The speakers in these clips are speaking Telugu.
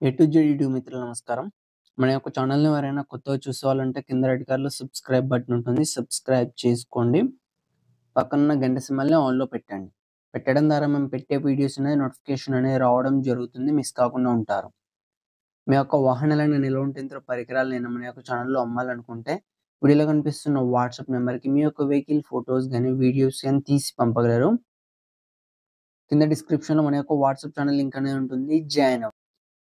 ఏ టు జెడ్ యూట్యూబ్ మిత్రులు నమస్కారం. మన యొక్క ఛానల్‌ని ఎవరైనా కొత్తగా చూసేవాళ్ళుంటే కింద రెడ్ కలర్‌లో సబ్స్క్రైబ్ బటన్ ఉంటుంది. సబ్స్క్రైబ్ చేసుకోండి. పక్కనున్న గంట సింబల్‌ని ఆన్‌లో పెట్టండి. పెట్టడం ద్వారా మేము పెట్టే వీడియోస్ అనేది నోటిఫికేషన్ అనేది రావడం జరుగుతుంది. మిస్ కాకుండా ఉంటారు. మీ యొక్క వాహనాలను నిల్వ పరికరాలను మన యొక్క ఛానల్‌లో అమ్మాలనుకుంటే వీడియోలో కనిపిస్తున్న వాట్సాప్ నంబర్‌కి మీ యొక్క వెహికల్ ఫోటోస్ గాని, వీడియోస్ గాని తీసి పంపగలరు. కింద డిస్క్రిప్షన్‌లో మన యొక్క వాట్సాప్ ఛానల్ లింక్ అనేది ఉంటుంది. జాయిన్ అవ్వండి.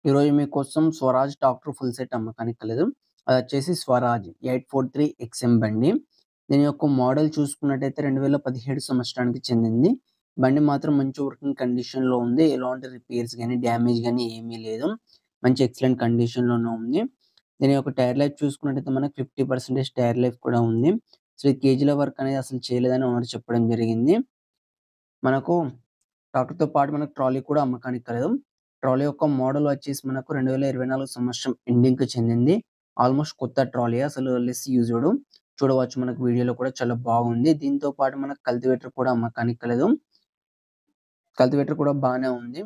ఈరోజు మీకోసం స్వరాజ్ ట్రాక్టర్ ఫుల్ సెట్ అమ్మకానికి కలదు. అదొచ్చేసి స్వరాజ్ 843 ఎక్స్ఎం బండి. దీని యొక్క మోడల్ చూసుకున్నట్టయితే 2017 సంవత్సరానికి చెందింది. బండి మాత్రం మంచి వర్కింగ్ కండిషన్‌లో ఉంది. ఎలాంటి రిపేర్స్ గాని, డ్యామేజ్ గాని ఏమీ లేదు. మంచి ఎక్సలెంట్ కండిషన్‌లోనే ఉంది. దీని యొక్క టైర్ లైఫ్ చూసుకున్నట్టయితే మనకు 50% టైర్ లైఫ్ కూడా ఉంది. సో, ఈ కేజీల వర్క్ అనేది అసలు చేయలేదని ఓనర్ చెప్పడం జరిగింది. మనకు ట్రాక్టర్‌తో పాటు మనకు ట్రాలీ కూడా అమ్మకానికి కలదు. ట్రాలీ యొక్క మోడల్ వచ్చేసి మనకు 2024 సంవత్సరం ఎండింగ్‌కి చెందింది. ఆల్‌మోస్ట్ కొత్త ట్రాలీ అసలు లెస్ యూజ్డ్. చూడవచ్చు మనకు వీడియోలో కూడా చాలా బాగుంది. దీంతో పాటు మనకు కల్టివేటర్ కూడా అమ్మకానికి కలదు. కల్టివేటర్ కూడా బానే ఉంది.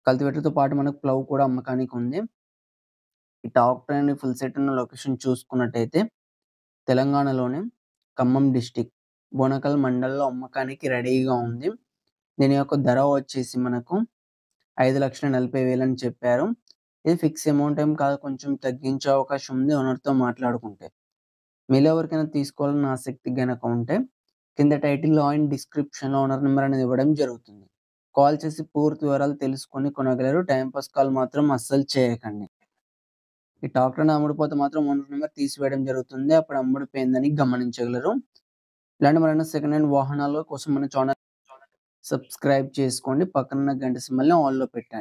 కల్టివేటర్‌తో పాటు మనకు ప్లవ్ కూడా అమ్మకానికి ఉంది. ఈ ట్రాక్టర్ అండ్ ఫుల్ సెట్ ఉన్న లొకేషన్ చూసుకున్నట్టయితే తెలంగాణలోని ఖమ్మం డిస్ట్రిక్ట్ బోనకల్ మండలంలో అమ్మకానికి రెడీగా ఉంది. దీని యొక్క ధర వచ్చేసి మనకు 5,40,000 అని చెప్పారు. ఇది ఫిక్స్ అమౌంట్ ఏం కాదు. కొంచెం తగ్గించే అవకాశం ఉంది ఓనర్‌తో మాట్లాడుకుంటే. మీలో ఎవరికైనా తీసుకోవాలని ఆసక్తి గనక ఉంటే కింద టైటిల్‌లో అండ్ డిస్క్రిప్షన్‌లో ఓనర్ నంబర్ అనేది ఇవ్వడం జరుగుతుంది. కాల్ చేసి పూర్తి వివరాలు తెలుసుకొని కొనగలరు. టైమ్ పాస్ కాల్ మాత్రం అస్సలు చేయకండి. ఈ ట్రాక్టర్ అమ్ముడుపోతే మాత్రం ఓనర్ నంబర్ తీసివేయడం జరుగుతుంది. అప్పుడు అమ్ముడుపోయిందని గమనించగలరు. ఇలాంటి మరిన్ని సెకండ్ హ్యాండ్ వాహనాల కోసం మన ఛానల్ సబ్స్క్రైబ్ చేసుకోండి. పక్కనున్న గంట సింబల్‌ని ఆల్‌లో పెట్టండి.